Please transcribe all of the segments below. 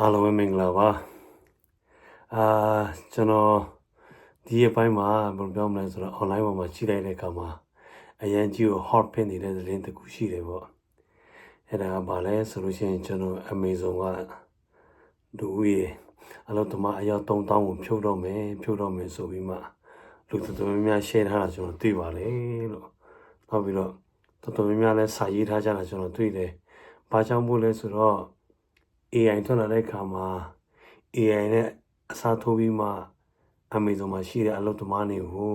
အားလုံးပဲမင်္ဂလာပါကျွန်တော်ဒီအပိုင်းမှာဘယ်လိုပြောမလဲဆိုတော့ online ပေါ်မှာကြည့်လိုက်တဲ့အခါမှာအရန်ကြီးကို hot ဖြစ်နေတဲ့သတင်းတစ်ခုရှိတယ်ပေါ့အဲ့ဒါကဘာလဲဆိုလို့ရှိရင်ကျွန်တော် Amazon ကလူဦးရေအလုပ်သမားအယောက်3000ကိုဖြုတ်တော့မယ်ဆိုပြီးမှလူတော်တော်များများ share ထားတာကျွန်တော်သိပါလေလို့နောက်ပြီးတော့တော်တော်များများလည်းစာရေးထားကြတာကျွန်တော်တွေ့တယ်ဘာကြောင့်မို့လဲဆိုတော့AI ထွက်လာတဲ့အခါမှာ AI နဲ့အစားထိုးပြီးမှ Amazon မှာရှိတဲ့အလုပ်သမားတွေကို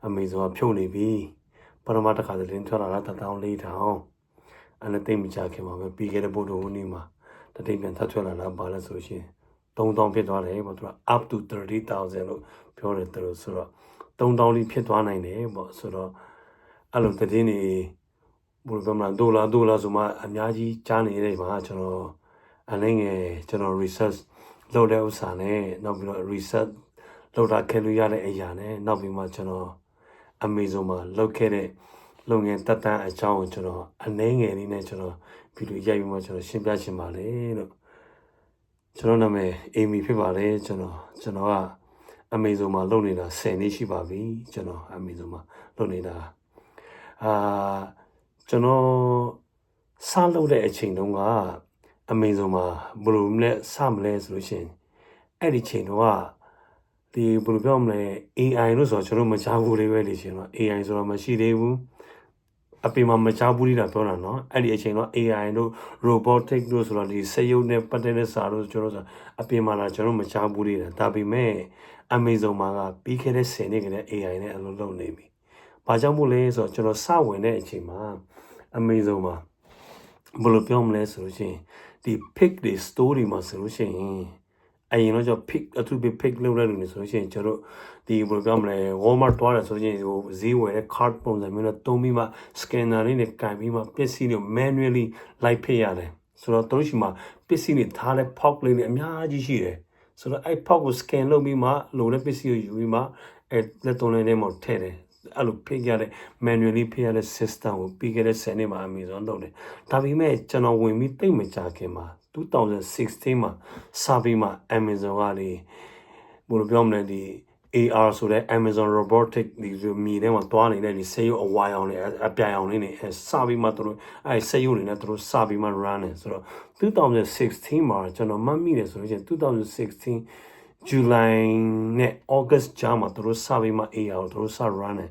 Amazon ကဖြုတ်နေပြီပထမတစ်ခါသတင်းထွက်လာတာ1400အဲ့ဒါသိမကြခင်ပါပဲပြီးခဲ့တဲ့ဗုဒ္ဓဟူးနေ့မှာတတိပြန်ထပ်ထွက်လာတာဘာလဲဆိုရှင်3000ဖြစ်သွားတယ်ပေါ့သူက up to 30,000လို့ပြောတယ်သူတို့ဆိုတော့3000လိဖြစ်သွားနိုင်တယ်ပေါ့ဆိုတော့အဲ့လိုသတင်းတွေဘယ်လိုပြောမလဲဒေါ်လာဆိုမှအများကြီးကြားနေတဲ့မှာကျွန်တော်အနည်းငယ်ကျွန်တော် research လုပ်တဲ့ဥစ္စာနဲ့နောက်ပြီးတော့ research လုပ်တာခဲ့လို့ရတဲ့အရာနဲ့နောက်ပြီးမှကျွန်တော် Amazon မှာလုပ်ခဲ့တဲ့လုပ်ငန်းတက်တန်းအကြောင်းကိုကျွန်တော်အနည်းငယ်လေးနဲ့ကျွန်တော်ဗီဒီယိုရိုက်ပြီးမှကျွန်တော်ရှင်းပြချင်ပါလေလို့ကျွန်တော်နာမည် Amy ဖြစ်ပါတယ်ကျွန်တော်က Amazon မှာလုပ်နေတာ10နှစ်ရှိပါပြီကျွန်တော် Amazon မှာလုပ်နေတာကျွန်တော်စလုပ်တဲ့အချိန်တုန်းကAmazon မှာဘယ်လိုလဲစမလဲဆိုလို့ရှိရင်အဲ့ဒီချိန်တော့ဒီဘယ်လိုပြောမလဲ AI လို့ဆိုတော့ကျွန်တော်မကြားဘူးလေးပဲလေရှင်တော့ AI ဆိုတော့မရှိသေးဘူးအပြင်မှာမကြားဘူးလေးတာပြောတာနော်အဲ့ဒီအချိန်တော့ AI တို့ robotic တို့ဆိုတော့ဒီစက်ရုပ်နဲ့ပတ်သက်တဲ့စာတို့ကျွန်တော်ဆိုအပြင်မှာလာကျွန်တော်မကြားဘူးလေးတာဒါပေမဲ့ Amazon မှာကပြီးခဲ့တဲ့10နှစ်ကလေး AI နဲ့အလုပ်လုပ်နေပြီဘာကြောင့်မို့လဲဆိုတော့ကျွန်တော်စဝင်တဲ့အချိန်မှာ Amazon မှာဘယ်လိုပြောမလဲဆိုလို့ရှိရင်ဒီ pick တွေ store တွေမှာဆိုလို့ရှိရင်အရင်တော့ကျွန်တော် pick အထူးပဲ pick လုပ်ရလို့နေဆိုလို့ရှိရင်ကျွန်တော်ဒီဘယ်လိုပြောမလဲ Walmart သွားတယ်ဆိုရင်ဟိုဈေးဝယ်တဲ့ card ပုံစံမျိုးနဲ့တုံးပြီးမှ scanner လေးနဲ့ကင်ပြီးမှပစ္စည်းတွေ manually လိုက်ဖိရတယ်ဆိုတော့တို့ရှိမှာပစ္စည်းတွေထားတဲ့ pop လေးတွေအများကြီးရှိတယ်ဆိုတော့အဲ့ pop ကို scan လုပ်ပြီးမှလိုတဲ့ပစ္စည်းကိုယူပြီးမှအဲ့လက်သွင်းလေးထဲမှာထည့်တယ်အဲ့လိုဖိရတဲ့ manually ဖိရတဲ့ system ကိုပြီးခဲ့တဲ့10နှစ်မှာ Amazon လုပ်တယ်ဒါပေမဲ့ကျွန်တော်ဝင်ပြီးတိတ်မကြခင်မှာ2016မှာစပြီးမှ Amazon ကလေဘယ်လိုပြောမလဲဒီ AR ဆိုတဲ့ Amazon robotic ဒီမြေထဲမှာတွားနေတဲ့ဒီဆေးရုပ်အဝါရောင်လေးအပြာရောင်လေးနေစပြီးမှတို့အဲ့ဆေးရုပ်တွေနဲ့တို့စပြီးမှ run နေဆိုတော့2016မှာကျွန်တော်မှတ်မိတယ်ဆိုလို့ရှိရင်2016 July နဲ့ August ကြားမှာတို့စပြီးမှ AR တို့စ run နေ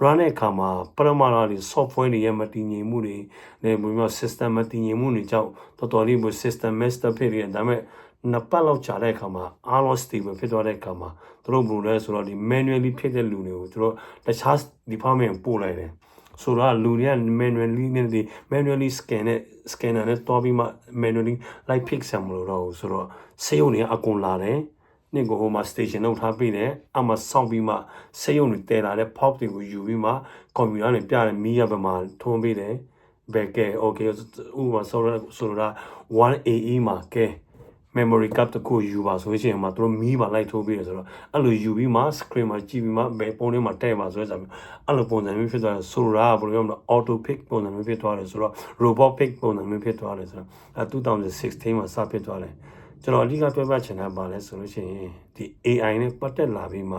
run တဲ့အခါမှာပရမလာဒီ software တွေရဲ့မတည်ငြိမ်မှုတွေနဲ့ဘယ်လို system မတည်ငြိမ်မှုတွေကြောင့်တော်တော်လေးဘယ် system master ဖြစ်နေတယ်ဒါပေမဲ့နှစ်ပတ်လောက်ကြာတဲ့အခါမှာအားလုံး stable ဖြစ်သွားတဲ့အခါမှာတို့ဘယ်လိုလဲဆိုတော့ဒီ manually ဖြစ်တဲ့လူတွေကိုတို့တခြား department ပို့လိုက်တယ်ဆိုတော့လူတွေက manually နဲ့ဒီ manually scanner နဲ့တွားပြီးမှ manually လိုက် pick ဆံမလို့တော့ဆိုတော့ဆေးရုံတွေကအကုန်လာတယ်နေ့ကိုဟိုမှာ station လောက်ထားပြီးတယ်အမှစောင့်ပြီးမှဆေးရုံတွေတဲလာတဲ့ pop တွေကိုယူပြီးမှ computer နဲ့ပြတယ်မီးရပမာထုံးပေးတယ်ဘယ်ကဲ okay ဥပမာဆိုတော့ 1AE မှာကဲ memory card တခုယူပါဆိုလို့ရှိရင်မှသူတို့မီးပါလိုက်ထိုးပေးတယ်ဆိုတော့အဲ့လိုယူပြီးမှ screen မှာကြည့်ပြီးမှဘယ်ပုံထဲမှာတဲ့ပါဆိုတဲ့အဲ့လိုပုံစံမျိုးဖြစ်သွားတယ်ဆိုတော့ဘယ်လိုပြောမလဲ auto pick ပုံစံမျိုးဖြစ်သွားတယ်ဆိုတော့ robot pick ပုံစံမျိုးဖြစ်သွားတယ်ဆိုတော့2016မှာစဖြစ်သွားတယ်ကျွန်တော်အဓိကပြောပြချင်တာပါလဲဆိုလို့ရှိရင်ဒီ AI နဲ့ပတ်သက်လာပြီးမှ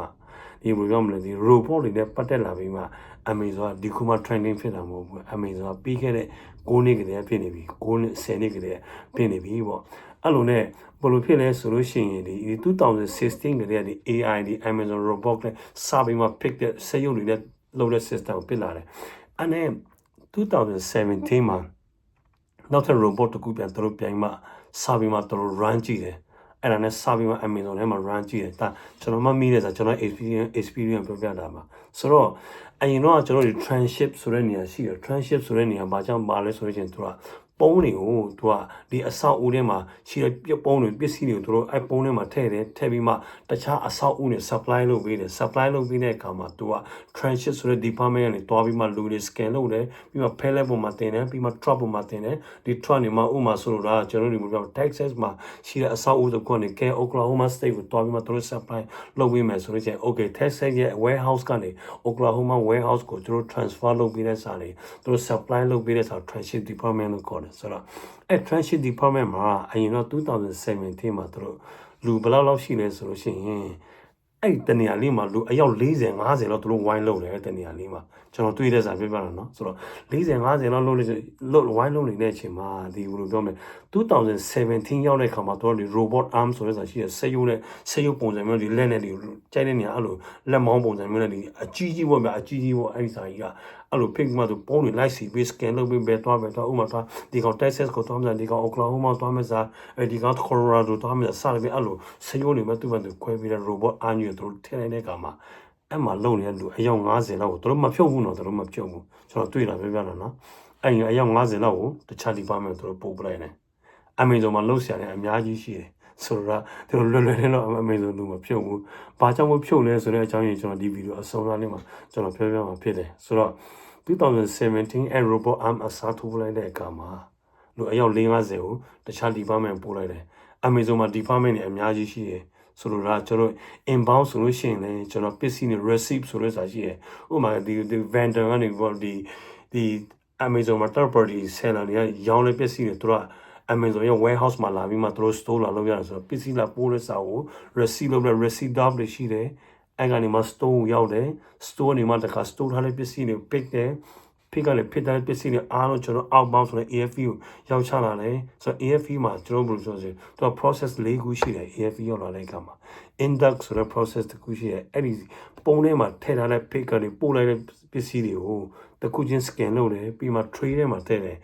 ဒီဘယ်လိုပြောမလဲဒီ robot တွေနဲ့ပတ်သက်လာပြီးမှ Amazon ဒီခုမှ trending ဖြစ်တာမဟုတ်ဘူး Amazon ပြီးခဲ့တဲ့9နှစ်ကတည်းကဖြစ်နေပြီ9နှစ်10နှစ်ကတည်းကဖြစ်နေပြီပေါ့အဲ့လိုနဲ့ဘယ်လိုဖြစ်လဲဆိုလို့ရှိရင်ဒီ2016ကတည်းကဒီ AI ဒီ Amazon robot နဲ့စပြီးမှ pick တဲ့စက်ရုပ်တွေနဲ့လုပ်တဲ့ system ကိုပြလာတယ်အဲ့နဲ့2017မှာနောက်ထပ် robot တခုပြန်သူတို့ပြန်မှစပြီးမှသူတို့ run ကြည့်တယ်အဲ့ဒါနဲ့စပြီးမှ Amazon ထဲမှာ run ကြည့်တယ်ဒါကျွန်တော်မှမိတယ်ဆိုကျွန်တော် experience ပြောပြတာပါဆိုတော့အရင်တော့ကျွန်တော်ဒီ transship ဆိုတဲ့နေရာရှိတယ် transship ဆိုတဲ့နေရာဘာကြောင့်ပါလဲဆိုရင်သူကပုံးတွေကိုသူကဒီအဆောက်အဦထဲမှာရှိတဲ့ပြပုံးတွေပစ္စည်းတွေကိုသူတို့အဲ့ပုံးထဲမှာထည့်တယ်ထည့်ပြီးမှတခြားအဆောက်အဦတွေ supply လုပ်ပေးတယ် supply လုပ်ပြီးတဲ့အခါမှာသူက transship ဆိုတဲ့ department ကနေတွားပြီးမှလူတွေ scan လုပ်တယ်ပြီးမှ pallet ပေါ်မှာတင်တယ်ပြီးမှ truck ပေါ်မှာတင်တယ်ဒီ truck တွေမှာဥမာဆိုလိုတာကျွန်တော်တို့ဒီပြော Texas မှာရှိတဲ့အဆောက်အဦတစ်ခုကနေ Oklahoma State ကိုတွားပြီးမှသူတို့ supply လုပ်ပေးမယ်ဆိုလို့ချင်း okay Texas ရဲ့ warehouse ကနေ Oklahoma warehouse ကိုသူတို့ transfer လုပ်ပေးတဲ့စာတွေသူတို့ supply လုပ်ပေးတဲ့စာ transship department လို့ခေါ်တယ် တယ်ဆိုတော့အဲ့ transit department မှာအရင်တော့2017မှာသူတို့လူဘယ်လောက်ရှိလဲဆိုလို့ရှိရင်အဲ့တနေရာလေးမှာလူအယောက်40 50လောက်သူတို့ဝိုင်းလုပ်တယ်တနေရာလေးမှာကျွန်တော်တွေ့တဲ့စာပြပြတာနော်ဆိုတော့40 50လောက်လုပ်ဝိုင်းလုပ်နေတဲ့အချိန်မှာဒီဘယ်လိုပြောမလဲ2017ရောက်တဲ့ခါမှာသူတို့ဒီ robot arm ဆိုတဲ့စာရှိရဆက်ရုပ်ပုံစံမျိုးဒီလက်နဲ့ဒီကြိုက်တဲ့နေရာအဲ့လိုလက်မောင်းပုံစံမျိုးနဲ့ဒီအကြီးကြီးပေါ့ဗျာအကြီးကြီးပေါ့အဲ့ဒီစာကြီးကအဲ့လို pick မှသူပုံတွေလိုက်စီပြီး scan လုပ်ပြီးပဲသွားဥပမာသွားဒီကောင် Texas ကိုသွားမှဒီကောင် Oklahoma သွားမှစားဒီကောင် Colorado သွားမှစားပြီးအဲ့လိုဆက်ရုပ်တွေမှသူ့ဘက်သူခွဲပြီးတဲ့ robot arm ကြီးကိုသူတို့ထည့်လိုက်တဲ့အခါမှာအဲ့မှာလုံနေတဲ့လူအယောက်50လောက်ကိုသူတို့မဖြုတ်ဘူးနော်သူတို့မဖြုတ်ဘူးကျွန်တော်တွေ့တာပြပြတာနော်အဲ့အယောက်50လောက်ကိုတခြား department သူတို့ပို့ပလိုက်တယ်အမေဇုံမှာလှုပ်ရှားတယ်အများကြီးရှိတယ်ဆိုတော့သူတို့လွယ်လွယ်လေးတော့အမေဇုံလူမဖြုတ်ဘူးဘာကြောင့်မဖြုတ်လဲဆိုတဲ့အကြောင်းရင်းကျွန်တော်ဒီဗီဒီယိုအဆုံးသားလေးမှာကျွန်တော်ပြောပြမှာဖြစ်တယ်ဆိုတော့2017အဲ့ robot arm အစားထိုးလိုက်တဲ့အခါမှာလူအယောက်50ကိုတခြား department ပို့လိုက်တယ်အမေဇုံမှာ department တွေအများကြီးရှိတယ်ဆိုတော့ကျွန်တော် inbound ဆိုလို့ရှိရင်လည်းကျွန်တော်ပစ္စည်းတွေ receipt ဆိုတဲ့စာရှိတယ်ဥပမာဒီ vendor ကနေပေါ့ဒီ Amazon မှာ third party seller တွေကရောင်းတဲ့ပစ္စည်းတွေသူတို့က Amazon ရဲ့ warehouse မှာလာပြီးမှသူတို့ store လာလုပ်ရတယ်ဆိုတော့ပစ္စည်းလာပို့တဲ့စာကို receipt လုပ်တဲ့ receipt drop တွေရှိတယ်အဲ့ကနေမှ store ကိုရောက်တယ် store နေမှတခါ store ထားတဲ့ပစ္စည်းတွေ pick တယ် pick ကနေ pick တဲ့ပစ္စည်းတွေအားလုံးကျွန်တော် outbound ဆိုတဲ့ AFE ကိုရောက်ချလာတယ်ဆိုတော့ AFE မှာကျွန်တော်ဘယ်လိုဆိုရင်သူက process ၄ခုရှိတယ် AFE ရောက်လာတဲ့အခါမှာ index ဆိုတဲ့ process တစ်ခုရှိတယ်အဲ့ဒီပုံထဲမှာထည့်ထားတဲ့ pick ကနေပို့လိုက်တဲ့ပစ္စည်းတွေကိုတစ်ခုချင်း scan လုပ်တယ်ပြီးမှ tray ထဲမှာထည့်တယ်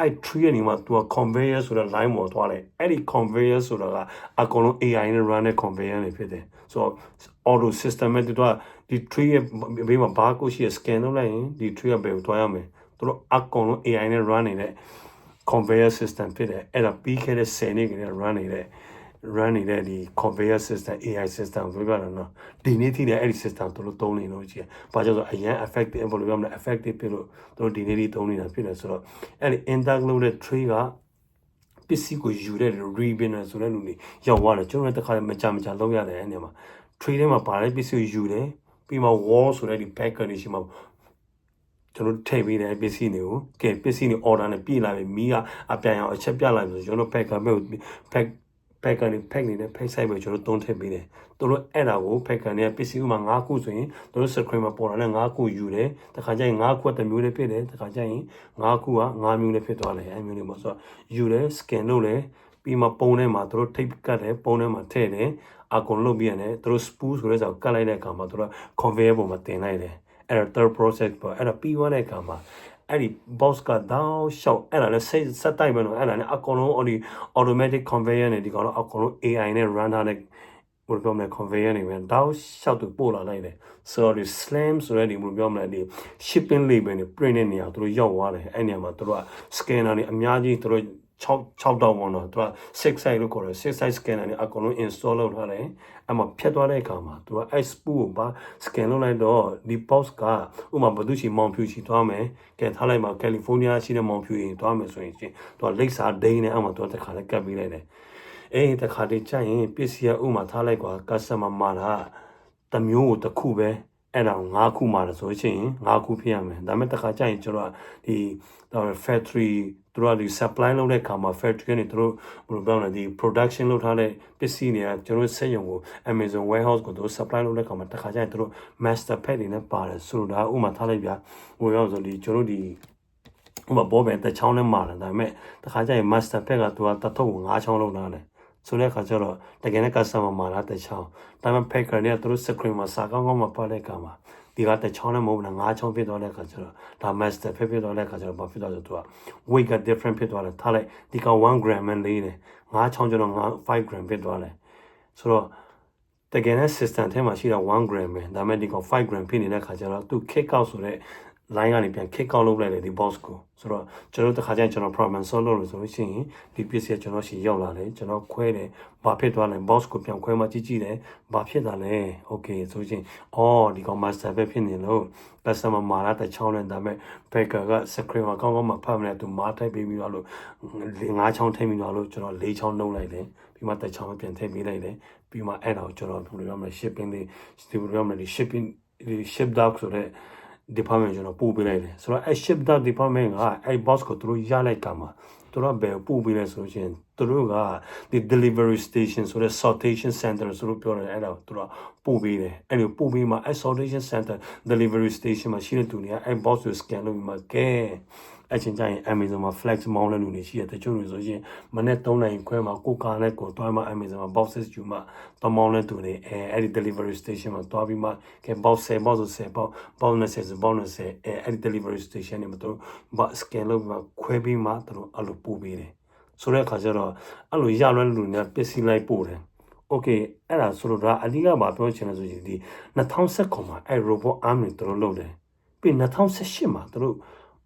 အဲ့ tray ကနေမှသူက conveyor ဆိုတဲ့ line ပေါ်သွားတယ်အဲ့ဒီ conveyor ဆိုတာကအကုန်လုံး AI နဲ့ run တဲ့ conveyor တွေဖြစ်တယ်ဆိုတော့ auto system နဲ့သူကဒီ tray ရဲ့ဘေးမှာ barcode ရှိရ scan လုပ်လိုက်ရင်ဒီ tray ကဘယ်ကိုသွားရမလဲသူတို့အကုန်လုံး AI နဲ့ run နေတဲ့ conveyor system ဖြစ်တယ်အဲ့ဒါပြီးခဲ့တဲ့10နှစ်ကလေး run နေတဲ့ဒီ conveyor system AI system ပြောပြတာနော်ဒီနေ့ထိလည်းအဲ့ဒီ system သူတို့သုံးနေလို့ရှိတယ်။ဘာကြောင့်ဆိုအရင် effective ဘယ်လိုပြောမလဲ effective ဖြစ်လို့သူတို့ဒီနေ့ထိသုံးနေတာဖြစ်တယ်ဆိုတော့အဲ့ဒီ intake လုပ်တဲ့ tray ကပစ္စည်းကိုယူတဲ့ rebinner ဆိုတဲ့လူတွေရောက်သွားတယ်ကျွန်တော်လည်းတစ်ခါမကြလောက်ရတယ်အဲ့ဒီမှာ tray ထဲမှာပါတဲ့ပစ္စည်းကိုယူတယ်ပြီးမှ wall ဆိုတဲ့ဒီ packer တွေရှိမှာကျွန်တော်ထည့်ပေးတဲ့ပစ္စည်းတွေကိုကဲပစ္စည်းတွေ order နဲ့ပြေးလာပြီမီးကအပြန်အောင်အချက်ပြလိုက်ဆိုကျွန်တော် packer ပဲ pack ကနေ pack နေတဲ့ pack site ပဲကျွန်တော်သုံးထည့်ပေးတယ်သူတို့အဲ့ဒါကို pack ကနေပစ္စည်းဥမှာ9ခုဆိုရင်သူတို့ screen မှာပေါ်လာတဲ့9ခုယူတယ်တခါကျရင်9ခုတစ်မျိုးလေးဖြစ်တယ်တခါကျရင်9ခုက9မျိုးလေးဖြစ်သွားတယ်အဲ့မျိုးလေးပေါ့ဆိုတော့ယူတယ် scan လုပ်တယ်ပြီးမှပုံထဲမှာသူတို့ tape ကတ်တယ်ပုံထဲမှာထည့်တယ်အကုန်လုပ်ပြီးရတယ်သူတို့ spool ဆိုတဲ့စာကိုကတ်လိုက်တဲ့အခါမှာသူတို့ conveyor ပေါ်မှာတင်လိုက်တယ်အဲ့ဒါ third process ပေါ့အဲ့ဒါပြီးသွားတဲ့အခါမှာအဲ့ဒီ box ကတောင်းလျှောက်အဲ့ဒါလည်းဆက်တိုက်ပဲနော်အဲ့ဒါလည်းအကုန်လုံး automatic conveyor နဲ့ဒီကောင်တော့အကုန်လုံး AI နဲ့ run ထားတဲ့ဘယ်လိုပြောမလဲ conveyor တွေပဲတောင်းလျှောက်သူပို့လာလိုက်တယ်ဆိုတော့ဒီ slam ဆိုတဲ့ဒီဘယ်လိုပြောမလဲဒီ shipping label တွေ print တဲ့နေရာသူတို့ရောက်သွားတယ်အဲ့နေရာမှာသူတို့က scanner တွေအများကြီးသူတို့6တောင်ပေါ့နော်သူက6 side လို့ခေါ်တယ်6 side scanner တွေအကုန်လုံး install လုပ်ထားတယ်အမှဖြတ်သွားတဲ့အခါမှာသူက spool ကိုပါ scan လုပ်လိုက်တော့ဒီ box ကဥမာဘသူရှိမောင်ဖြူရှိသွားမယ်ကဲထားလိုက်မှာ California ရှိတဲ့မောင်ဖြူရင်သွားမယ်ဆိုရင်သူကလိပ်စာဒိန်းနဲ့အမှသူကတခါလဲကတ်ပေးလိုက်တယ်အေးတခါတည်းကြရင်ပစ္စည်းဥမာထားလိုက်ကွာ customer မှာတမျိုးကိုတစ်ခုပဲအဲ့ဒါ9ခုမှာဆိုရင်9ခုဖြစ်ရမယ်ဒါပေမဲ့တခါကျရင်ကျွန်တော်ဒီ factory သူတို့ကဒီ supply လုပ်တဲ့အခါမှာ factory ကနေသူတို့ဘယ်လိုပြောလဲဒီ production လုပ်ထားတဲ့ပစ္စည်းတွေကကျွန်တော်စက်ရုံကို Amazon warehouse ကိုသူတို့ supply လုပ်တဲ့အခါမှာတခါကျရင်သူတို့ master pack တွေနဲ့ပါတယ်ဆိုတော့ဥမာထားလိုက်ပြဟိုရောက်ဆိုဒီကျွန်တော်ဒီဥမာဘောပဲတချောင်းနဲ့မှာတယ်ဒါပေမဲ့တခါကျရင် master pack ကသူကတထုပ်9ချောင်းလောက်လာတယ်ဆိုတဲ့အခါကျတော့တကယ်နဲ့ customer မှာလာတဲ့ချောင်းဒါပေမဲ့ packer တွေကသူတို့ screen မှာစာကောင်းမှာပတ်တဲ့အခါမှာဒီကတချောင်းနဲ့မဟုတ်ဘူး9ချောင်းဖြစ်သွားတဲ့အခါကျတော့ဒါ master ဖြစ်သွားတဲ့အခါကျတော့ဘာဖြစ်သွားလဲဆိုတော့ weight က different ဖြစ်သွားတယ်ထားလိုက်ဒီက1 gram နဲ့လေးတယ်9ချောင်းကျတော့5 gram ဖြစ်သွားတယ်ဆိုတော့တကယ်နဲ့ system ထဲမှာရှိတာ1 gram ပဲဒါပေမဲ့ဒီက5 gram ဖြစ်နေတဲ့အခါကျတော့သူ kick out ဆိုတဲ့ line ကနေပြန် kick out လုပ်လိုက်တယ်ဒီ box ကိုဆိုတော့ကျွန်တော်တခါကျရင်ကျွန်တော် problem solve လုပ်လို့ဆိုလို့ရှိရင်ဒီပစ္စည်းကျွန်တော်ရှိရောက်လာတယ်ကျွန်တော်ခွဲတယ်ဘာဖြစ်သွားလဲ box ကိုပြန်ခွဲမှကြည့်တယ်ဘာဖြစ်တာလဲ okay ဆိုရင်ဒီကောင် master ပဲဖြစ်နေလို့ customer မှာလာတဲ့ချောင်းနဲ့ဒါပေမဲ့ baker က screen မှာကောင်းမှဖတ်မလဲသူမားထိုက်ပြီးတော့လို့5ချောင်းထိပ်ပြီးတော့လို့ကျွန်တော်4ချောင်းနှုတ်လိုက်တယ်ပြီးမှတစ်ချောင်းပြန်ထည့်ပေးလိုက်တယ်ပြီးမှအဲ့ဒါကိုကျွန်တော်ဘယ်လိုပြောမလဲ shipping လေးဒီဘယ်လိုပြောမလဲ shipping ship dock ဆိုတဲ့ department ကျွန်တော်ပို့ပေးလိုက်တယ်ဆိုတော့အဲ့ ship dock department ကအဲ့ box ကိုသူတို့ရလိုက်ကမှာ သူတို့ဘယ်ပို့ပေးလဲဆိုရင်သူတို့ကဒီ delivery station ဆိုတဲ့ sortation center ဆိုလို့ပြောတယ်အဲ့ဒါသူတို့ပို့ပေးတယ်အဲ့လိုပို့ပေးမှာအဲ့ sortation center delivery station မှာရှိတဲ့သူတွေကအဲ့ box ကို scan လုပ်ပြီးမှကဲအချင်းချင်း Amazon မှာ flex မောင်းတဲ့လူတွေရှိတယ်တချို့လူဆိုရင်မနေ့3နိုင်ခွဲမှာကိုကာနဲ့ကိုတွားမှာ Amazon မှာ boxes ယူမှာတမောင်းတဲ့သူတွေအဲ့ဒီ delivery station မှာတွားပြီးမှကဲ box 10 box 10 box box 20 box 20အဲ့ဒီ delivery station တွေမှာသူတို့ scan လုပ်ပြီးမှခွဲပြီးမှသူတို့အဲ့လိုပို့ပေးတယ်ဆိုတဲ့အခါကျတော့အဲ့လိုရလွန်းလူတွေပစ္စည်းလိုက်ပို့တယ်โอเคအဲ့ဒါဆိုတော့အဓိကမှာပြောချင်တယ်ဆိုရင်ဒီ2019မှာအဲ့ robot arm တွေသူတို့လုပ်တယ်ပြီး2018မှာသူတို့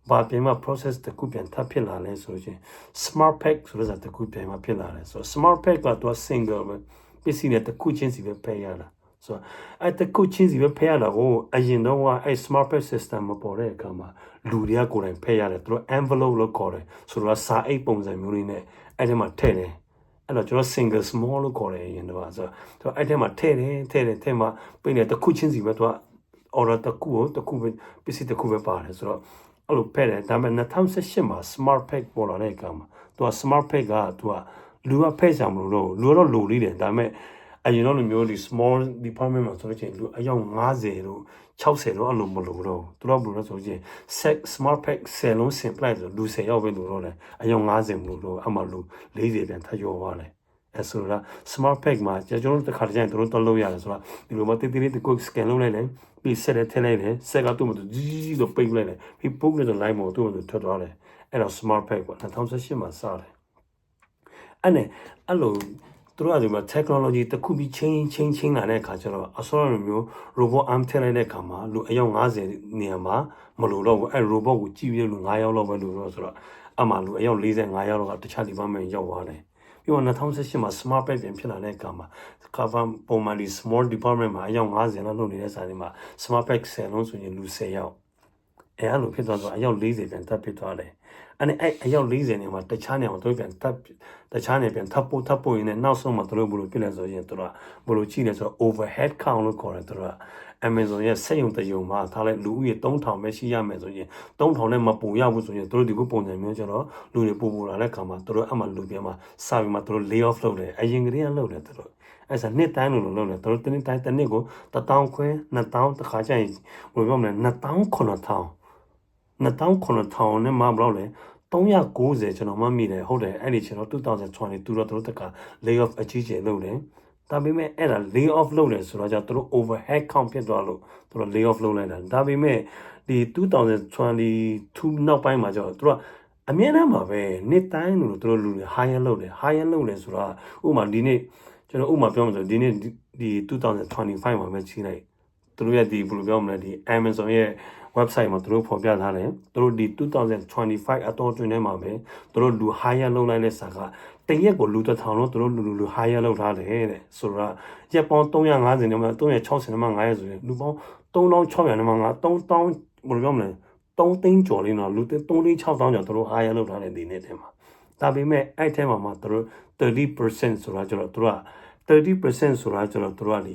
ဘာပြန်မှ process တခုပြန်ထပ်ဖြစ်လာလဲဆိုရင် smart pack ဆိုတဲ့တခုပြန်မှဖြစ်လာတယ်ဆိုတော့ smart pack ကတော့ single ပဲပစ္စည်းနဲ့တခုချင်းစီပဲဖယ်ရတာဆိုတော့အဲ့တခုချင်းစီပဲဖယ်ရတာကိုအရင်တော့အဲ့ smart pack system မပေါ်တဲ့အခါမှာလူတွေကကိုယ်တိုင်ဖယ်ရတယ်သူတို့ envelope လို့ခေါ်တယ်ဆိုတော့စာအိတ်ပုံစံမျိုးလေးနဲ့အဲ့ဒီမှာထည့်တယ်အဲ့တော့ကျွန်တော် single small လို့ခေါ်တယ်အရင်တော့ဆိုတော့အဲ့ဒီမှာထည့်မှာပြင်တယ်တခုချင်းစီပဲသူက order တခုပဲပစ္စည်းတခုပဲပါတယ်ဆိုတော့အဲ့လိုဖက်တယ်ဒါပေမဲ့2018မှာ smart pack ပေါ်လာတဲ့အခါမှာသူက smart pack ကသူကလူကဖက်ကြမလို့တော့လူတော့လိုလေးတယ်ဒါပေမဲ့အရင်တော့လူမျိုးဒီ small department မှာဆိုလို့ချင်းလူအယောက်50တို့60တော့အဲ့လိုမလိုတော့သူတို့ဘယ်လိုလဲဆိုရင် smart pack 10လုံးဆင်ပလိုက်ဆိုလူ10ယောက်ပဲလိုတော့တယ်အယောက်50မလို့တော့အမှလူ40ပြန်ထပ်ရောသွားတယ်အဲ့ဆိုတော့ smart pack မှာကျွန်တော်တို့တစ်ခါတည်းကျရင်တို့တော့လုပ်ရတယ်ဆိုတော့ဒီလိုမတိတိလေးတစ်ခု scan လုပ်လိုက်တယ်ပြီးဆက်ထည့်လိုက်တယ်ဆက်ကသူ့မတူကြီးတော့ပိတ်လိုက်တယ်ပြီးပုတ်နဲ့လိုက်မလို့သူ့မတူထွက်သွားတယ်အဲ့တော့ smart pack ပေါ့2018မှာစတယ်အဲ့လိုသူတို့ကဒီမှာ technology တခုပြီးချင်းလာတဲ့အခါကျတော့အစောမျိုး robot arm ထည့်လိုက်တဲ့အခါမှာလူအယောက်50နေရာမှာမလို့တော့ဘူးအဲ့ robot ကိုကြည့်ပြီးလူ9ယောက်လောက်ပဲလို့တော့ဆိုတော့အမှလူအယောက်45ယောက်လောက်ကတခြား department ရောက်သွားတယ်ပြီးတော့2018မှာ smart pack ပြန်ဖြစ်လာတဲ့အခါမှာ cover ပုံမှန်ဒီ small department မှာအယောက်50လောက်လုပ်နေတဲ့စာတွေမှာ smart pack 10လုံးဆိုရင်လူ10ယောက်အဲ့လိုဖြစ်သွားတော့အယောက်40ပြန်တက်ဖြစ်သွားတယ်အဲ့အယောက်40နေမှာတခြားနေမှာတို့ပြန်တက်တခြားနေပြန်ထပ်ပို့ရင်းနဲ့နောက်ဆုံးမှာတို့ဘလို့ဖြစ်လဲဆိုရင်တို့ကဘလို့ကြည့်လဲဆိုတော့ overhead count လို့ခေါ်တယ်တို့က Amazon ရဲ့စက်ရုံတရုံမှာထားလိုက်လူဦးရေ3000ပဲရှိရမယ်ဆိုရင်3000နဲ့မပိုရဘူးဆိုရင်တို့ဒီခုပုံစံမျိုးကျတော့လူတွေပိုလာတဲ့ခါမှာတို့အမှလူပြန်မှာစပြီးမှတို့ lay off လုပ်တယ်အရင်ကတည်းကလုပ်တယ်တို့အဲ့ဒါနှစ်တိုင်းလို့လုပ်တယ်တို့တစ်နှစ်ကို1000ခွဲ2000တခါကျရင်ဘယ်လိုပြောမလဲ2900 နဲ့မှဘယ်လောက်လဲ390ကျွန်တော်မှမိတယ်ဟုတ်တယ်အဲ့ဒီကျွန်တော်2020သူတို့တက lay off အကြီးကျယ်လုပ်တယ်ဒါပေမဲ့အဲ့ဒါ lay off လုပ်တယ်ဆိုတော့သူတို့ overhead count ဖြစ်သွားလို့သူတို့ lay off လုပ်လိုက်တာဒါပေမဲ့ဒီ2022နောက်ပိုင်းမှာကျတော့သူတို့အမြဲတမ်းမှာပဲနှစ်တိုင်းလို့သူတို့လူတွေ higher လုပ်တယ်ဆိုတာဥပမာဒီနေ့ကျွန်တော်ဥပမာပြောမှဆိုဒီနေ့ဒီ2025မှာပဲချိန်လိုက်သူတို့ရဲ့ဒီဘယ်လိုပြောမလဲဒီ Amazon ရဲ့ website မှာသူတို့ဖော်ပြထားတယ်သူတို့ဒီ2025အတော်တွင်ထဲမှာပဲသူတို့လူ higher လုပ်လိုက်တဲ့စာကတရက်ကိုလူ1000လုံးသူတို့လူ higher လုပ်ထားတယ်တဲ့ဆိုတော့ရက်ပေါင်း350နဲ့မှ360နဲ့မှ900ဆိုရင်လူပေါင်း3600နဲ့မှ3000ဘယ်လိုပြောမလဲ3သိန်းကျော်လေးတော့လူ36000ကျော်သူတို့ higher လုပ်ထားတယ်ဒီနေ့ထဲမှာဒါပေမဲ့အဲ့ထဲမှာသူတို့30% ဆိုတာကျတော့သူတို့က30% ဆိုတာကျတော့သူတို့ကဒီ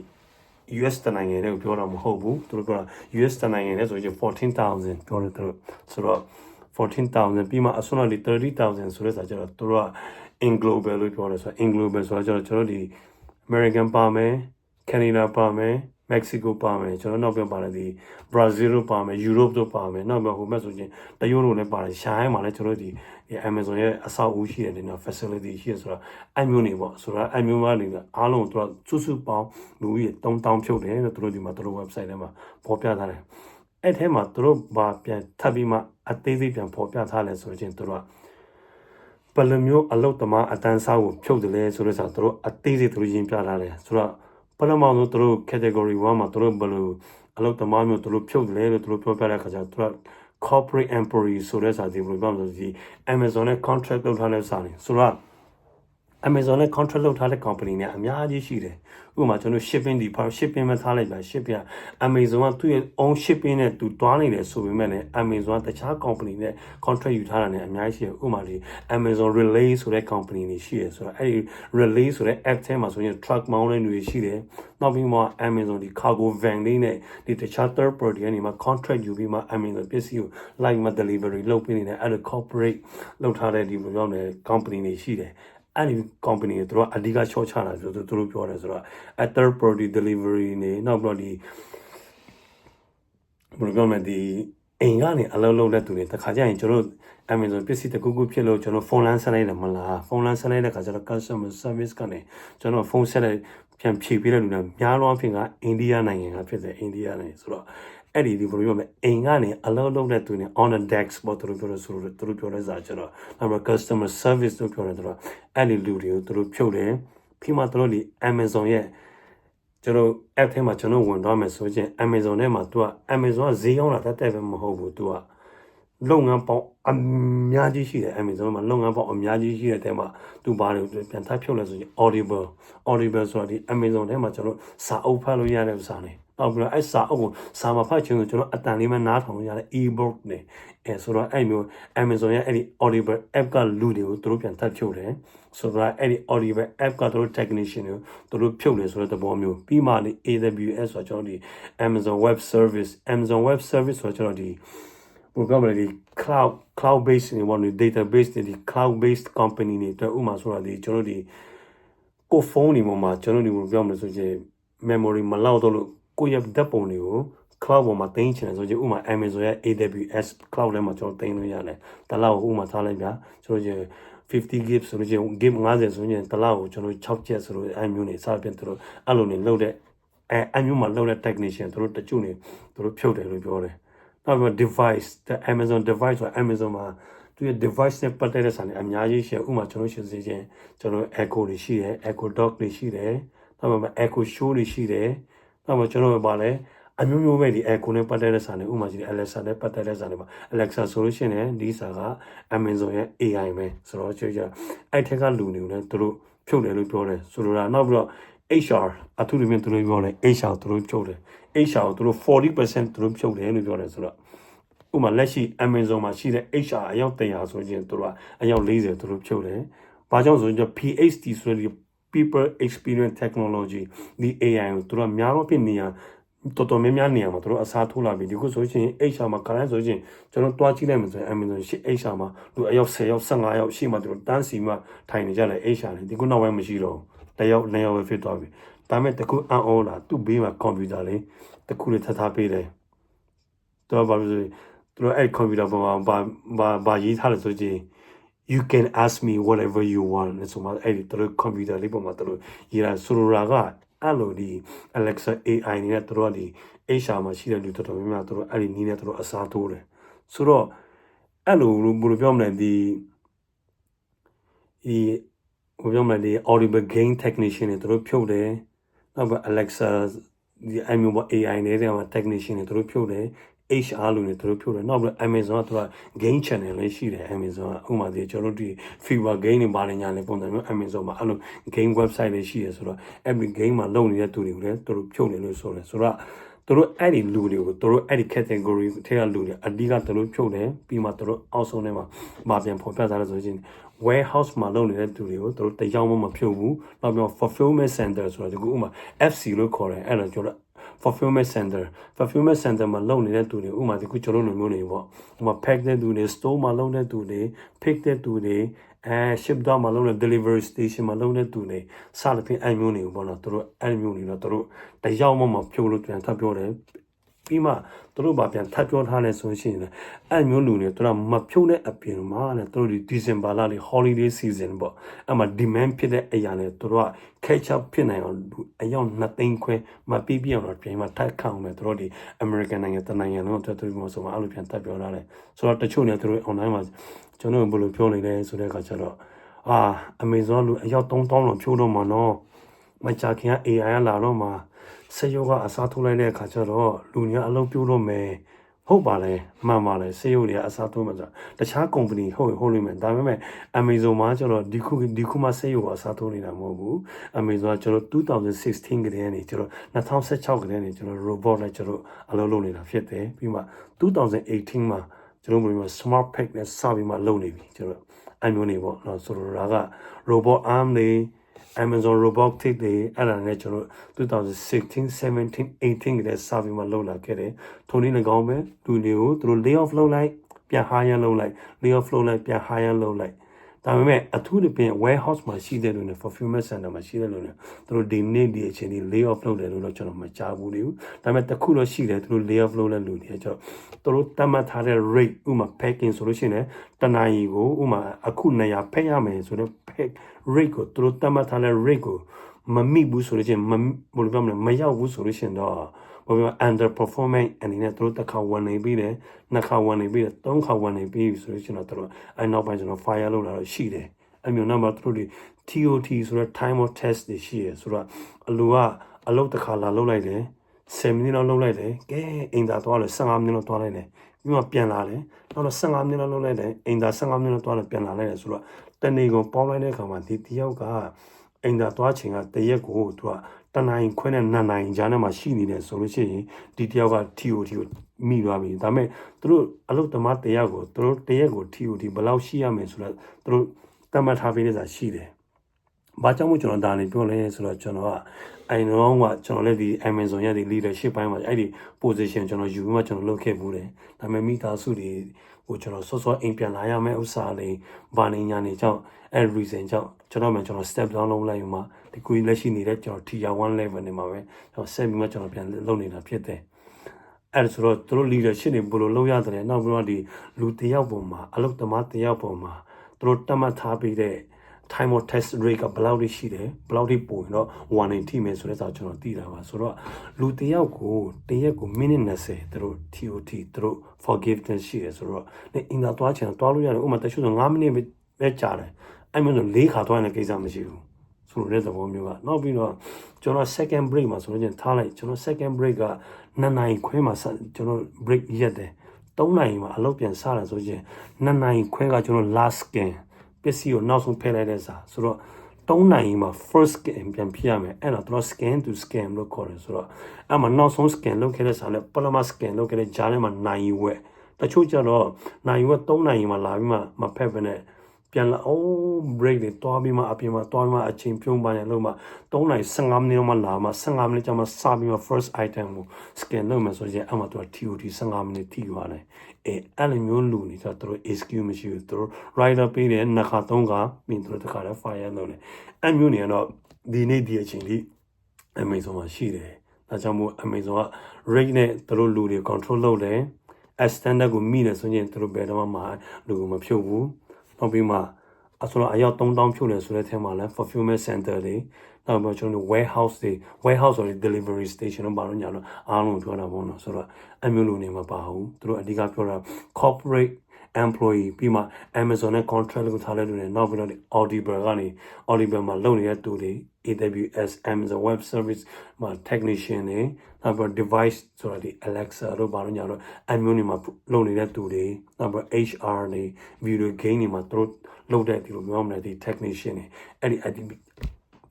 US တနိုင်ငံနဲ့ပြောတာမဟုတ်ဘူးသူတို့က US တနိုင်ငံနဲ့ဆိုရင်14000ပြောတယ်သူတို့ဆိုတော့14000ပြီးမှအစွန်းလေး30000ဆိုတဲ့စာကျတော့သူတို့က in global လို့ပြောတယ်ဆိုတော့ in global ဆိုတော့ကျွန်တော်ဒီ American ပါမယ် Canada ပါမယ် Mexico ပါမယ်ကျွန်တော်နောက်ပြန်ပါတယ်ဒီ Brazil တို့ပါမယ် Europe တို့ပါမယ်နောက်ပြန်ဟိုဘက်ဆိုရင်တရုတ်တို့လည်းပါတယ်ရှာဟိုင်းမှာလည်းကျွန်တော်ဒီ Amazon ရဲ့အဆောက်အဦရှိတယ်ဒီနော် facility ရှိရဆိုတော့အမျိုးနေပေါ့ဆိုတော့အမျိုးသားတွေအားလုံးတို့စုပေါင်းလူကြီး3000ဖြုတ်တယ်လို့တို့ဒီမှာတို့ website ထဲမှာပေါ်ပြထားတယ်အဲ့ထဲမှာတို့ဘာပြန်ထပ်ပြီးမှအသေးစိတ်ပြန်ပေါ်ပြထားလဲဆိုရင်တို့ကဘယ်လိုမျိုးအလုပ်သမားအတန်းစားကိုဖြုတ်တယ်လဲဆိုတော့တို့အသေးစိတ်တို့ရင်းပြထားတယ်ဆိုတော့ပထမဆုံးတို့ category 1မှာတို့ဘယ်လိုအလုပ်သမားမျိုးတို့ဖြုတ်တယ်လဲလို့တို့ပြောပြတဲ့အခါကျတို့ corporate employee ဆိုတဲ့စာဒီဘယ်လိုပြောမလဲဒီ Amazon နဲ့ contract လုပ်ထားတဲ့စာနေဆိုတော့ Amazon နဲ့ contract လုပ်ထားတဲ့ company နဲ့အများကြီးရှိတယ်ဥပမာကျွန်တော် shipping ဒီ shipping မှာထားလိုက်ပါ shipping Amazon ကသူ့ရဲ့ own shipping နဲ့သူတွားနေတယ်ဆိုပေမဲ့လည်း Amazon တခြား company နဲ့ contract ယူထားတာနဲ့အများကြီးရှိတယ်ဥပမာဒီ Amazon Relay ဆိုတဲ့ company တွေရှိတယ်ဆိုတော့အဲ့ဒီ Relay ဆိုတဲ့ app ထဲမှာဆိုရင် truck မောင်းတဲ့လူတွေရှိတယ်နောက်ပြီးမှ Amazon ဒီ cargo van လေးနဲ့ဒီတခြား third party ကနေမှ contract ယူပြီးမှ Amazon ပစ္စည်းကို လိုက်မှ delivery လုပ်ပေးနေတဲ့အဲ့ဒါ corporate လုပ်ထားတဲ့ဒီလိုပြောနေ company တွေရှိတယ်အဲ့ဒီ company တွေသူတို့အဓိက short ချတာဆိုသူတို့ပြောတယ်ဆိုတော့ third party delivery နေနောက်ပြီးတော့ဒီဘယ်လိုပြောမလဲဒီအိမ်ကနေအလုပ်လုပ်တဲ့သူတွေတခါကျရင်ကျွန်တော် Amazon ပစ္စည်းတခုခုဖြစ်လို့ကျွန်တော်ဖုန်းလမ်းဆက်လိုက်တယ်မလားဖုန်းလမ်းဆက်လိုက်တဲ့ခါကျတော့ customer service ကနေကျွန်တော်ဖုန်းဆက်လိုက်ပြန်ဖြေပေးတဲ့လူတွေများလောအဖြစ်ကအိန္ဒိယနိုင်ငံကဖြစ်တယ်အိန္ဒိယနိုင်ငံဆိုတော့အဲ့ဒီဘယ်လိုပြောမလဲအိမ်ကနေအလုပ်လုပ်တဲ့သူတွေ on the decks ပေါ့သူတို့ပြောလို့ဆိုတော့သူတို့ပြောတဲ့စာကျတော့နောက် customer service တို့ပြောတယ်ဆိုတော့အဲ့ဒီလူတွေကိုသူတို့ဖြုတ်တယ်ပြီးမှသူတို့ဒီ Amazon ရဲ့ကျွန်တော် app ထဲမှာကျွန်တော်ဝင်သွားမယ်ဆိုရင် Amazon ထဲမှာသူက Amazon ကဈေးရောက်တာတက်ပဲမဟုတ်ဘူးသူကလုပ်ငန်းပေါင်းအများကြီးရှိတယ် Amazon မှာလုပ်ငန်းပေါင်းအများကြီးရှိတဲ့အထဲမှာသူဘာတွေပြန်ထပ်ဖြုတ်လဲဆိုရင် Audible ဆိုတာဒီ Amazon ထဲမှာကျွန်တော်စာအုပ်ဖတ်လို့ရတဲ့စာနေနောက်ပြီးတော့အဲ့စာအုပ်ကိုစာမဖတ်ချင်လို့ကျွန်တော်အတန်လေးမှနားထောင်လို့ရတဲ့ e-book နေဆိုတော့အဲ့မျိုး Amazon ရဲ့အဲ့ဒီ Audible app ကလူတွေကိုသူတို့ပြန်ထပ်ဖြုတ်တယ်ဆိုတော့အဲ့ဒီ Audible app ကသူတို့ technician ကိုသူတို့ဖြုတ်တယ်ဆိုတဲ့သဘောမျိုးပြီးမှဒီ AWS ဆိုတော့ကျွန်တော်ဒီ Amazon Web Service ဆိုတော့ကျွန်တော်ဒီဘယ်လိုပြောမလဲဒီ cloud based နေပေါ့ဒီ database တွေဒီ cloud based company တွေအတွက်ဥပမာဆိုတာဒီကျွန်တော်ဒီကိုဖုန်းတွေပေါ်မှာကျွန်တော်ဒီဘယ်လိုပြောမလဲဆိုရင် memory မလောက်တော့လို့ကိုယ့်ရဲ့ဓာတ်ပုံတွေကို cloud ပေါ်မှာတင်ချင်တယ်ဆိုရင်ဥပမာ Amazon ရဲ့ AWS cloud ထဲမှာကျွန်တော်တင်လို့ရတယ်တလောက်ဥပမာထားလိုက်ပြကျွန်တော်50 GB ဆိုလို့ရှိရင် GB 50ဆိုရင်တလောက်ကိုကျွန်တော်6ချက်ဆိုလို့အဲ့မျိုးနေစပြင်သူတို့အဲ့လိုနေလောက်တဲ့အမျိုးမှာလောက်တဲ့ technician သူတို့တချို့နေသူတို့ဖြုတ်တယ်လို့ပြောတယ်နောက်ပြီး device the Amazon device ဆို Amazon မှာသူရဲ့ device နဲ့ပတ်သက်တဲ့ဆိုင်အများကြီးရှိဥပမာကျွန်တော်ရှင်းစေခြင်းကျွန်တော် Echo တွေရှိတယ် Echo Dot တွေရှိတယ်နောက်ပြီး Echo Show တွေရှိတယ်နောက်ပြီးကျွန်တော်ဗာလဲအမျိုးမျိုးပဲဒီ Echo နဲ့ပတ်သက်တဲ့ဆိုင်ဥပမာကြီး Alexa နဲ့ပတ်သက်တဲ့ဆိုင်မှာ Alexa ဆိုလို့ရှိရင်ဒီစာက Amazon ရဲ့ AI ပဲဆိုတော့ကျွန်တော်အဲ့ထက်ကလူတွေကိုလည်းသူတို့ဖြုတ်တယ်လို့ပြောတယ်ဆိုတော့နောက်ပြီးတော့ HR အထူးသဖြင့်သူတို့ပြောတယ် HR သူတို့ဖြုတ်တယ် HR ကိုသူတို့ 40% သူတို့ဖြုတ်တယ်လို့ပြောတယ်ဆိုတော့ဥပမာလက်ရှိ Amazon မှာရှိတဲ့ HR အယောက်100ဆိုရင်သူတို့ကအယောက်40သူတို့ဖြုတ်တယ်။ဘာကြောင့်ဆိုရင် PhD ဆိုတဲ့ People Experience Technology ဒီ AI ကိုသူတို့များတော့ဖြစ်နေရတော်တော်များများနေရာမှာသူတို့အစားထိုးလာပြီဒီခုဆိုရင် HR မှာခရိုင်းဆိုရင်ကျွန်တော်တွားကြည့်လိုက်မှဆိုရင် Amazon ရှိ HR မှာလူအယောက်10ယောက်15ယောက်ရှိမှသူတို့တန်းစီမှထိုင်နေကြတယ် HR လေဒီခုနောက်ပိုင်းမရှိတော့ဘူးတယောက်2ယောက်ပဲဖြစ်သွားပြီဒါမဲ့တခုအံ့ဩလာသူ့ဘေးမှာကွန်ပျူတာလေးတခုလေးထားပေးတယ်တော့ဘာလို့သူတို့အဲ့ကွန်ပျူတာပေါ်မှာဘာရေးထားလဲဆိုရင် you can ask me whatever you want ဆိုမှအဲ့ဒီတို့ကွန်ပျူတာလေးပေါ်မှာတို့ရေးတာဆိုလိုတာကအဲ့လိုဒီ Alexa AI နဲ့တို့ဒီ HR မှာရှိတဲ့လူတော်တော်များများတို့အဲ့ဒီနည်းနဲ့တို့အစားထိုးတယ်ဆိုတော့အဲ့လိုဘယ်လိုပြောမလဲဒီဘယ်ပြောမလဲဒီ audible gain technician တွေတို့ဖြုတ်တယ်နောက်ပြီး Alexa ဒီ AI နဲ့တဲ့မှာ technician တွေတို့ဖြုတ်တယ် HR လူတွေတို့ဖြုတ်တယ်နောက်ပြီး Amazon ကသူက gain channel လေးရှိတယ် Amazon ကဥပမာဒီကျွန်တော်တို့ဒီ fever gain တွေပါတယ်ညာလေးပုံစံမျိုး Amazon မှာအဲ့လို gain website လေးရှိရဆိုတော့ every gain မှာလုပ်နေတဲ့သူတွေကိုလည်းသူတို့ဖြုတ်တယ်လို့ဆိုတယ်ဆိုတော့သူတို့အဲ့ဒီလူတွေကိုသူတို့အဲ့ဒီ category ထဲကလူတွေအဓိကသူတို့ဖြုတ်တယ်ပြီးမှသူတို့အောက်ဆုံးထဲမှာမပြန်ဖော်ပြထားတယ်ဆိုရင် warehouse မှာလုပ်နေတဲ့သူတွေကိုသူတို့တရားမဖြုတ်ဘူးနောက်ပြီး fulfillment center ဆိုတာဒီကုဥမာ FC လို့ခေါ်တယ်အဲ့ဒါကျွန်တော် fulfillment center မှာလုပ်နေတဲ့သူတွေဥမာဒီခုကျွန်တော်တို့မျိုးတွေပေါ့ဥမာ pack တဲ့သူတွေ store မှာလုပ်တဲ့သူတွေ pick တဲ့သူတွေship down မှာလုပ်တဲ့ delivery station မှာလုပ်တဲ့သူတွေစသဖြင့်အဲ့မျိုးတွေပေါ့နော်သူတို့အဲ့မျိုးတွေတော့သူတို့တရားမဖြုတ်လို့ပြန်ထပ်ပြောတယ်ပြီးမှသူတို့ဘာပြန်ထပ်ပြောထားလဲဆိုရင်အဲ့မျိုးလူတွေသူတို့မဖြုတ်တဲ့အပြင်မှာလည်းသူတို့ဒီ December လလေး holiday season ပေါ့အဲ့မှာ demand ဖြစ်တဲ့အရာနဲ့သူတို့က catch up ဖြစ်နိုင်အောင်အယောက်2သိန်းခွဲမပြီးပြအောင်တော့ပြန်မှထပ်ခေါင်းမယ်သူတို့ဒီ American နိုင်ငံတနိုင်ငံလုံးအတွက်သူတို့ဆိုမှအဲ့လိုပြန်ထပ်ပြောထားတယ်ဆိုတော့တချို့နေသူတို့ online မှာကျွန်တော်ဘယ်လိုပြောနေလဲဆိုတဲ့အခါကျတော့Amazon လူအယောက်3000လောက်ဖြုတ်တော့မှာနော်မကြခင်က AI ကလာတော့မှာစေယောကအစားထိုးလိုက်တဲ့အခါကျတော့လူတွေကအလုပ်ပြုတ်တော့မယ် ဟုတ်ပါလေမှန်ပါလေစေရုပ်တွေကအစားထိုးမှဆိုတခြား company ဟုတ်လိမ့်မယ်ဒါပေမဲ့ Amazon မှာကျွန်တော်ဒီခုမှစေရုပ်ကအစားထိုးနေတာမဟုတ်ဘူး Amazon ကကျွန်တော်2016ကတည်းကနေကျွန်တော်2016ကတည်းကနေကျွန်တော် robot နဲ့ကျွန်တော်အလုပ်လုပ်နေတာဖြစ်တယ်ပြီးမှ2018မှာကျွန်တော်မျိုး smart pack နဲ့စပြီးမှလုပ်နေပြီကျွန်တော်အမျိုးနေပေါ့နော်ဆိုတော့ဒါက robot arm တွေ Amazon robotic တွေအဲ့ဒါနဲ့ကျွန်တော်2016 17 18ကတည်းစပြီးမှလုပ်လာခဲ့တယ်ထိုနည်း၎င်းပဲလူတွေကိုသူတို့ lay off လုပ်လိုက်ပြန် hire လုပ်လိုက် lay off လုပ်လိုက်ပြန် hire လုပ်လိုက်ဒါပေမဲ့အထူးသဖြင့် warehouse မှာရှိတဲ့လူတွေ fulfillment center မှာရှိတဲ့လူတွေသူတို့ဒီနေ့ဒီအချိန်ဒီ lay off လုပ်တယ်လို့တော့ကျွန်တော်မကြားဘူးလေဒါပေမဲ့တစ်ခုတော့ရှိတယ်သူတို့ lay off လုပ်တဲ့လူတွေကျွန်တော်တို့တတ်မှတ်ထားတဲ့ rate ဥမာ packing ဆိုလို့ရှိရင်တနာရီကိုဥမာအခု200 pack ရမယ်ဆိုတော့ pack rate ကိုသူတို့တတ်မှတ်ထားတဲ့ rate ကိုမမိဘူးဆိုလို့ရှိရင်ဘယ်လိုပြောမလဲမရောက်ဘူးဆိုလို့ရှိရင်တော့ဘာပြော underperforming အနေနဲ့သူတို့တစ်ခါဝင်နေပြီးတယ်နှစ်ခါဝင်နေပြီးတယ်သုံးခါဝင်နေပြီးဆိုလို့ရှိရင်တော့သူတို့အဲ့နောက်ပိုင်းကျွန်တော် fire လုပ်လာတော့ရှိတယ်အဲ့မျိုးနောက်မှာသူတို့ဒီ TOT ဆိုတော့ time of test တွေရှိရဆိုတော့အလူကအလုပ်တစ်ခါလာလုပ်လိုက်တယ်10မိနစ်လောက်လုပ်လိုက်တယ်ကဲအင်တာသွားလို့15မိနစ်လောက်သွားလိုက်တယ်ပြီးမှပြန်လာတယ်နောက်တော့15မိနစ်လောက်လုပ်လိုက်တယ်အင်တာ15မိနစ်လောက်သွားလို့ပြန်လာလိုက်တယ်ဆိုတော့တနေ့ကိုပေါင်းလိုက်တဲ့အခါမှာဒီတယောက်ကအင်တာသွားချိန်ကတရက်ကိုသူကတနိုင်ခွဲနဲ့2နိုင်ကြားထဲမှာရှိနေတယ်ဆိုလို့ရှိရင်ဒီတယောက်က TOT ကိုမိသွားပြီဒါပေမဲ့သူတို့အလုပ်သမားတယောက်ကိုသူတို့တရက်ကို TOT ဘယ်လောက်ရှိရမယ်ဆိုတော့သူတို့တတ်မှတ်ထားပေးနေတာရှိတယ်ဘာကြောင့်မို့ကျွန်တော်ဒါနေပြောလဲဆိုတော့ကျွန်တော်ကအိုင်နောကကျွန်တော်လည်းဒီ Amazon ရဲ့ဒီ leadership ဘိုင်းမှာအဲ့ဒီ position ကျွန်တော်ယူပြီးမှကျွန်တော်လုပ်ခဲ့ဘူးတယ်ဒါပေမဲ့မိသားစုတွေကိုကျွန်တော်စောစောအိမ်ပြန်လာရမယ့်ဥစ္စာလေးဘာနေညာနေကြောင့်အဲ့ reason ကြောင့်ကျွန်တော် step down လုပ်လိုက်မှဒီကိုလက်ရှိနေတဲ့ကျွန်တော် tier 1 level နေမှာပဲကျွန်တော်ဆက်ပြီးမှကျွန်တော်ပြန်လုပ်နေတာဖြစ်တယ်အဲ့ဆိုတော့သူတို့ leadership တွေဘယ်လိုလုပ်ရတယ်နောက်ပြီးတော့ဒီလူတယောက်ပုံမှာအလုပ်သမားတယောက်ပုံမှာသူတို့တတ်မှတ်ထားပြီးတဲ့ time of test rate ကဘယ်လောက်ရှိတယ်ဘယ်လောက်ထိပိုရင်တော့180မယ်ဆိုတဲ့စာကျွန်တော်သိတာပါဆိုတော့လူတယောက်ကိုတရက်ကိုမိနစ်20သူတို့ TOT သူတို့ forgiveness ရှိတယ်ဆိုတော့အင်တာသွားချင်သွားလို့ရတယ်ဥပမာတချို့ဆို9မိနစ်ပဲကြာတယ်အဲ့မျိုးဆို4ခါသွားရင်ကိစ္စမရှိဘူးဆိုတော့တဲ့သဘောမျိုးကနောက်ပြီးတော့ကျွန်တော် second break မှာဆိုလို့ချင်းထားလိုက်ကျွန်တော် second break က2နိုင်ခွဲမှာကျွန်တော် break ရက်တယ်3နိုင်မှာအလုပ်ပြန်စတာဆိုရင်2နိုင်ခွဲကကျွန်တော် last scan ပစ္စည်းကိုနောက်ဆုံးဖယ်လိုက်တဲ့စာဆိုတော့3နိုင်မှာ first scan ပြန်ဖြစ်ရမယ်အဲ့တော့ scan to scan လို့ခေါ်တယ်ဆိုတော့အဲ့မှာနောက်ဆုံး scan လုပ်ခဲ့တဲ့စာလဲပထမ scan လုပ်ခဲ့တဲ့ဂျားထဲမှာနိုင်ဝက်တချို့ကျတော့နိုင်ဝက်3နိုင်မှာလာပြီးမှမဖက်ဘဲနဲ့ပြန်လာအိုး break တွေတွားပြီးမှအပြင်မှာတွားပြီးမှအချိန်ပြုံးပါရင်လို့မှ3နိုင်15မိနစ်မှလာမှ15မိနစ်ကြာမှစပြီးမှ first item ကို scan လုပ်မယ်ဆိုရင်အမှသူက TOT 15မိနစ်ထိသွားတယ်အဲ့လိုမျိုးလူနေတော့သူတို့ excuse မရှိဘူးသူတို့ rider ပေးတယ်နှစ်ခါသုံးခါပြီးသူတို့တခါလဲ fire လုပ်တယ်အဲ့မျိုးနေတော့ဒီနေ့ဒီအချိန်ထိ Amazon မှာရှိတယ်ဒါကြောင့်မို့ Amazon က rate နဲ့သူတို့လူတွေ control လုပ်တယ် standard ကိုမိတယ်ဆိုရင်သူတို့ဘယ်တော့မှလူကိုမဖြုတ်ဘူးနောက်ပြီးမှဆိုတော့အယောက်3000ဖြုတ်တယ်ဆိုတဲ့ထဲမှာလဲ fulfillment center တွေနောက်ပြီးကျွန်တော် warehouse တွေ warehouse ဆိုရင် delivery station တို့ဘာလို့ညာလို့အားလုံးပြောတာပေါ့နော်ဆိုတော့အမျိုးလူနေမှာပါဘူးသူတို့အဓိကပြောတာ corporate employee ပြီးမှ Amazon နဲ့ contract လုပ်ထားတဲ့လူတွေနောက်ပြီးတော့ Audible ကနေ Audible မှာလုပ်နေတဲ့သူတွေ AWS Amazon Web Service မှာ technician တွေနောက်ပြီး device ဆိုတာဒီ Alexa တို့ဘာလို့ညာလို့အမျိုးနေမှာလုပ်နေတဲ့သူတွေနောက်ပြီး HR တွေ video game တွေမှာသူတို့လုပ်တဲ့ဒီလိုမျိုးမလဲဒီ technician တွေအဲ့ဒီ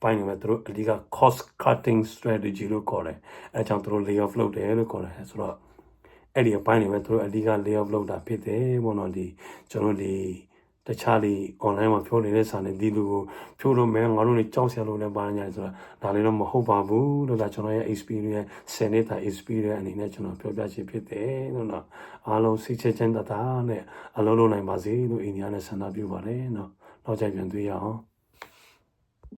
ပိုင်းနေမှာသူတို့အဓိက cost cutting strategy လို့ခေါ်တယ်အဲကြောင့်သူတို့ lay off လုပ်တယ်လို့ခေါ်တယ်ဆိုတော့အဲ့ဒီအပိုင်းတွေပဲသူတို့အဓိက lay off လုပ်တာဖြစ်တယ်ပေါ့နော်ဒီကျွန်တော်ဒီတခြားဒီ online မှာဖြိုးနေတဲ့စာနဲ့ဒီလူကိုဖြိုးလို့မဲငါတို့နေကြောက်စရာလို့လည်းပါညာဆိုတာဒါလည်းတော့မဟုတ်ပါဘူးလို့ဒါကျွန်တော်ရဲ့ experience 10နှစ်တာ experience အနေနဲ့ကျွန်တော်ပြောပြချင်ဖြစ်တယ်လို့နော်အားလုံးစိတ်ချမ်းသာတာနဲ့အလုံးလုံးနိုင်ပါစေလို့အိန္ဒိယနဲ့ဆန္ဒပြုပါတယ်နော်နောက်ကြပြန်တွေ့ရအောင်